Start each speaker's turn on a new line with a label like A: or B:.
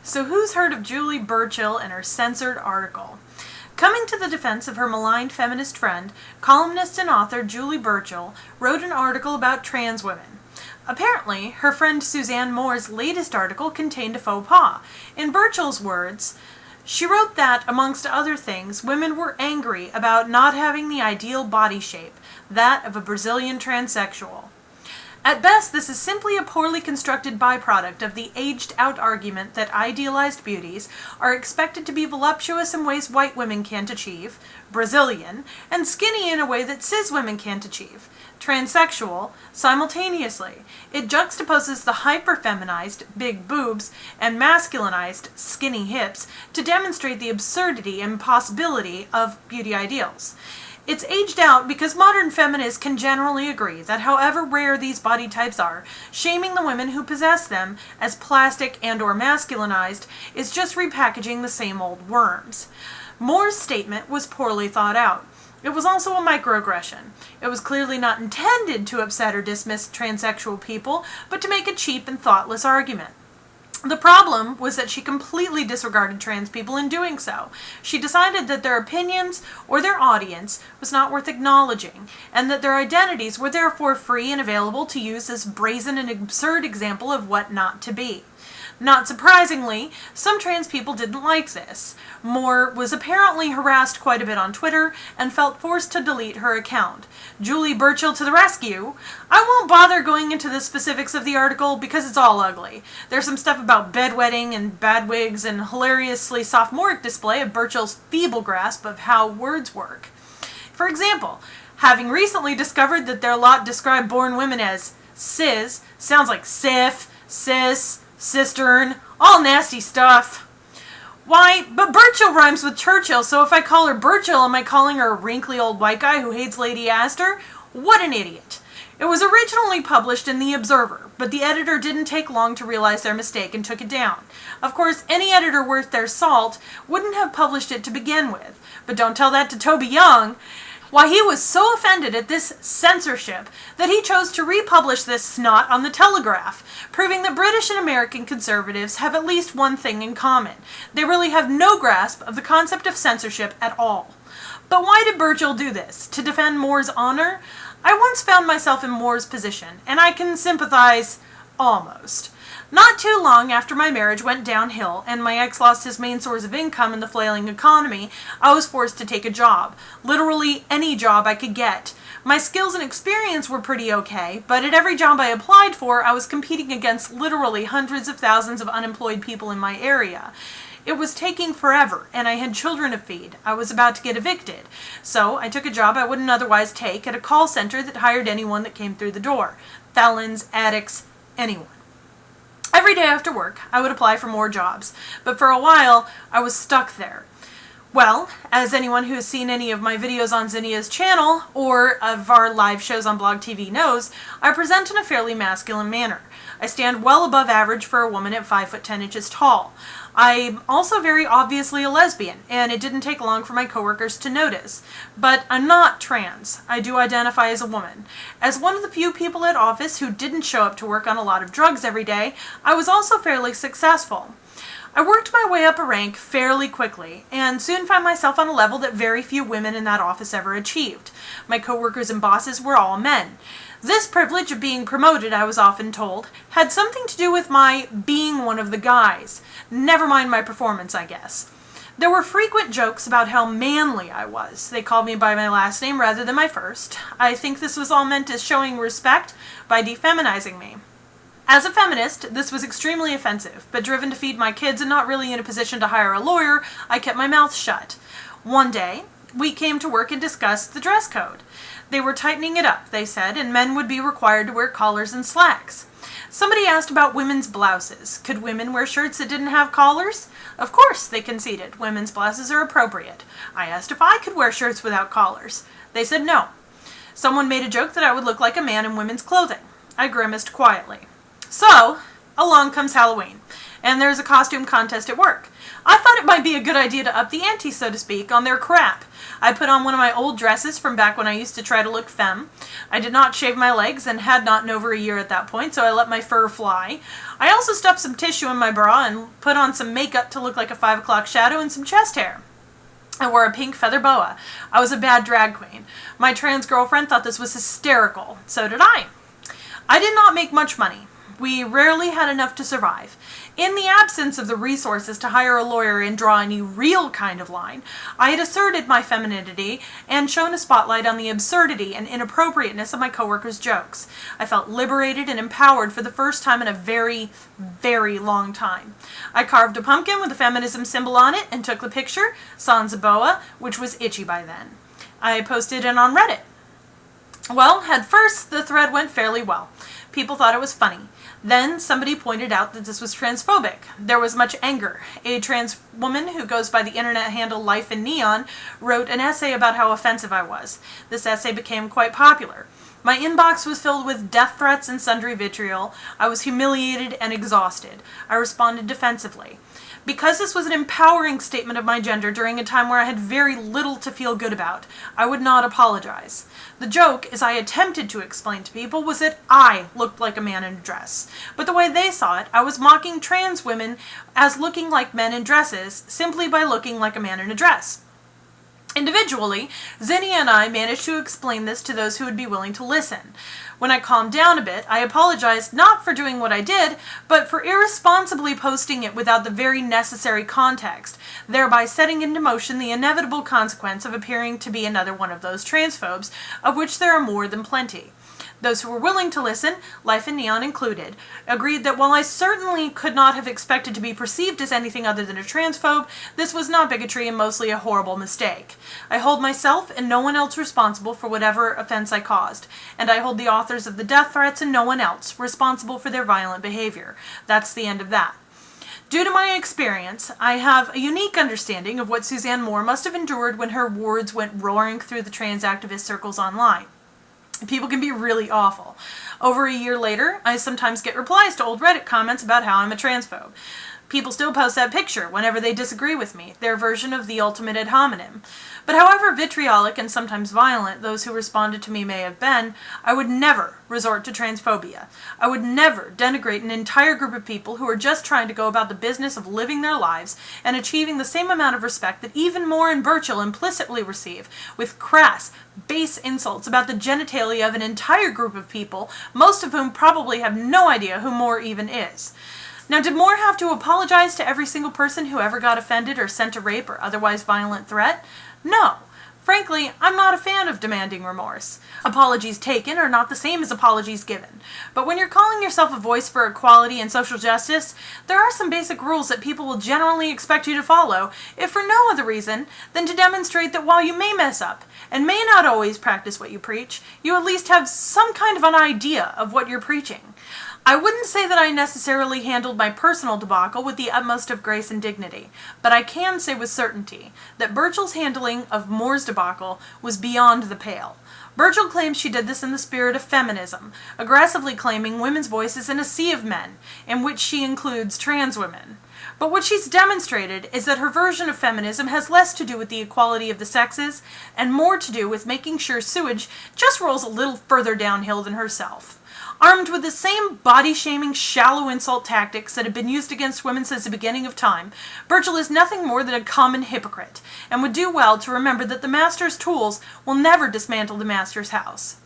A: So who's heard of Julie Burchill and her censored article? Coming to the defense of her maligned feminist friend, columnist and author Julie Burchill wrote an article about trans women. Apparently, her friend Suzanne Moore's latest article contained a faux pas. In Burchill's words, she wrote that, amongst other things, women were angry about not having the ideal body shape, that of a Brazilian transsexual. At best, this is simply a poorly constructed byproduct of the aged-out argument that idealized beauties are expected to be voluptuous in ways white women can't achieve, Brazilian, and skinny in a way that cis women can't achieve, transsexual, simultaneously. It juxtaposes the hyper-feminized, big boobs, and masculinized, skinny hips to demonstrate the absurdity and impossibility of beauty ideals. It's aged out because modern feminists can generally agree that however rare these body types are, shaming the women who possess them as plastic and/or masculinized is just repackaging the same old worms. Moore's statement was poorly thought out. It was also a microaggression. It was clearly not intended to upset or dismiss transsexual people, but to make a cheap and thoughtless argument. The problem was that she completely disregarded trans people in doing so. She decided that their opinions or their audience was not worth acknowledging, and that their identities were therefore free and available to use as brazen and absurd example of what not to be. Not surprisingly, some trans people didn't like this. Moore was apparently harassed quite a bit on Twitter and felt forced to delete her account. Julie Burchill to the rescue. I won't bother going into the specifics of the article because it's all ugly. There's some stuff about bedwetting and bad wigs and hilariously sophomoric display of Burchill's feeble grasp of how words work. For example, having recently discovered that their lot describe born women as cis, sounds like sif, cis, cistern, all nasty stuff. Why, but Burchill rhymes with Churchill, so if I call her Burchill, am I calling her a wrinkly old white guy who hates Lady Astor? What an idiot. It was originally published in The Observer, but the editor didn't take long to realize their mistake and took it down. Of course, any editor worth their salt wouldn't have published it to begin with, but don't tell that to Toby Young. Why, he was so offended at this censorship that he chose to republish this snot on the Telegraph, proving that British and American conservatives have at least one thing in common. They really have no grasp of the concept of censorship at all. But why did Burchill do this? To defend Moore's honor? I once found myself in Moore's position, and I can sympathize almost. Not too long after my marriage went downhill and my ex lost his main source of income in the flailing economy, I was forced to take a job. Literally any job I could get. My skills and experience were pretty okay, but at every job I applied for, I was competing against literally hundreds of thousands of unemployed people in my area. It was taking forever, and I had children to feed. I was about to get evicted. So I took a job I wouldn't otherwise take at a call center that hired anyone that came through the door. Felons, addicts, anyone. Every day after work, I would apply for more jobs, but for a while, I was stuck there. Well, as anyone who has seen any of my videos on Zinnia's channel, or of our live shows on Blog TV knows, I present in a fairly masculine manner. I stand well above average for a woman at 5'10" tall. I'm also very obviously a lesbian, and it didn't take long for my coworkers to notice. But I'm not trans. I do identify as a woman. As one of the few people at office who didn't show up to work on a lot of drugs every day, I was also fairly successful. I worked my way up a rank fairly quickly, and soon found myself on a level that very few women in that office ever achieved. My coworkers and bosses were all men. This privilege of being promoted, I was often told, had something to do with my being one of the guys. Never mind my performance, I guess. There were frequent jokes about how manly I was. They called me by my last name rather than my first. I think this was all meant as showing respect by defeminizing me. As a feminist, this was extremely offensive, but driven to feed my kids and not really in a position to hire a lawyer, I kept my mouth shut. One day, we came to work and discussed the dress code. They were tightening it up, they said, and men would be required to wear collars and slacks. Somebody asked about women's blouses. Could women wear shirts that didn't have collars? Of course, they conceded. Women's blouses are appropriate. I asked if I could wear shirts without collars. They said no. Someone made a joke that I would look like a man in women's clothing. I grimaced quietly. So, along comes Halloween. and there's a costume contest at work. I thought it might be a good idea to up the ante, so to speak, on their crap. I put on one of my old dresses from back when I used to try to look femme. I did not shave my legs and had not in over a year at that point, so I let my fur fly. I also stuffed some tissue in my bra and put on some makeup to look like a 5 o'clock shadow and some chest hair. I wore a pink feather boa. I was a bad drag queen. My trans girlfriend thought this was hysterical. So did I. I did not make much money. We rarely had enough to survive. In the absence of the resources to hire a lawyer and draw any real kind of line, I had asserted my femininity and shone a spotlight on the absurdity and inappropriateness of my coworkers' jokes. I felt liberated and empowered for the first time in a very, very long time. I carved a pumpkin with a feminism symbol on it and took the picture, sans a boa, which was itchy by then. I posted it on Reddit. Well, at first, the thread went fairly well. People thought it was funny. Then somebody pointed out that this was transphobic. There was much anger. A trans woman who goes by the internet handle Life in Neon wrote an essay about how offensive I was. This essay became quite popular. My inbox was filled with death threats and sundry vitriol. I was humiliated and exhausted. I responded defensively. Because this was an empowering statement of my gender during a time where I had very little to feel good about, I would not apologize. The joke, as I attempted to explain to people, was that I looked like a man in a dress. But the way they saw it, I was mocking trans women as looking like men in dresses simply by looking like a man in a dress. Individually, Zinnia and I managed to explain this to those who would be willing to listen. When I calmed down a bit, I apologized not for doing what I did, but for irresponsibly posting it without the very necessary context, thereby setting into motion the inevitable consequence of appearing to be another one of those transphobes, of which there are more than plenty. Those who were willing to listen, Life in Neon included, agreed that while I certainly could not have expected to be perceived as anything other than a transphobe, this was not bigotry and mostly a horrible mistake. I hold myself and no one else responsible for whatever offense I caused, and I hold the authors of the death threats and no one else responsible for their violent behavior. That's the end of that. Due to my experience, I have a unique understanding of what Suzanne Moore must have endured when her words went roaring through the trans activist circles online. People can be really awful. Over a year later, I sometimes get replies to old Reddit comments about how I'm a transphobe. People still post that picture whenever they disagree with me, their version of the ultimate ad hominem. But however vitriolic and sometimes violent those who responded to me may have been, I would never resort to transphobia. I would never denigrate an entire group of people who are just trying to go about the business of living their lives and achieving the same amount of respect that even Moore and Burchill implicitly receive, with crass, base insults about the genitalia of an entire group of people, most of whom probably have no idea who Moore even is. Now, did Moore have to apologize to every single person who ever got offended or sent a rape or otherwise violent threat? No. Frankly, I'm not a fan of demanding remorse. Apologies taken are not the same as apologies given. But when you're calling yourself a voice for equality and social justice, there are some basic rules that people will generally expect you to follow, if for no other reason than to demonstrate that while you may mess up and may not always practice what you preach, you at least have some kind of an idea of what you're preaching. I wouldn't say that I necessarily handled my personal debacle with the utmost of grace and dignity, but I can say with certainty that Burchill's handling of Moore's debacle was beyond the pale. Burchill claims she did this in the spirit of feminism, aggressively claiming women's voices in a sea of men, in which she includes trans women. But what she's demonstrated is that her version of feminism has less to do with the equality of the sexes and more to do with making sure sewage just rolls a little further downhill than herself. Armed with the same body-shaming, shallow insult tactics that have been used against women since the beginning of time, Burchill is nothing more than a common hypocrite, and would do well to remember that the master's tools will never dismantle the master's house.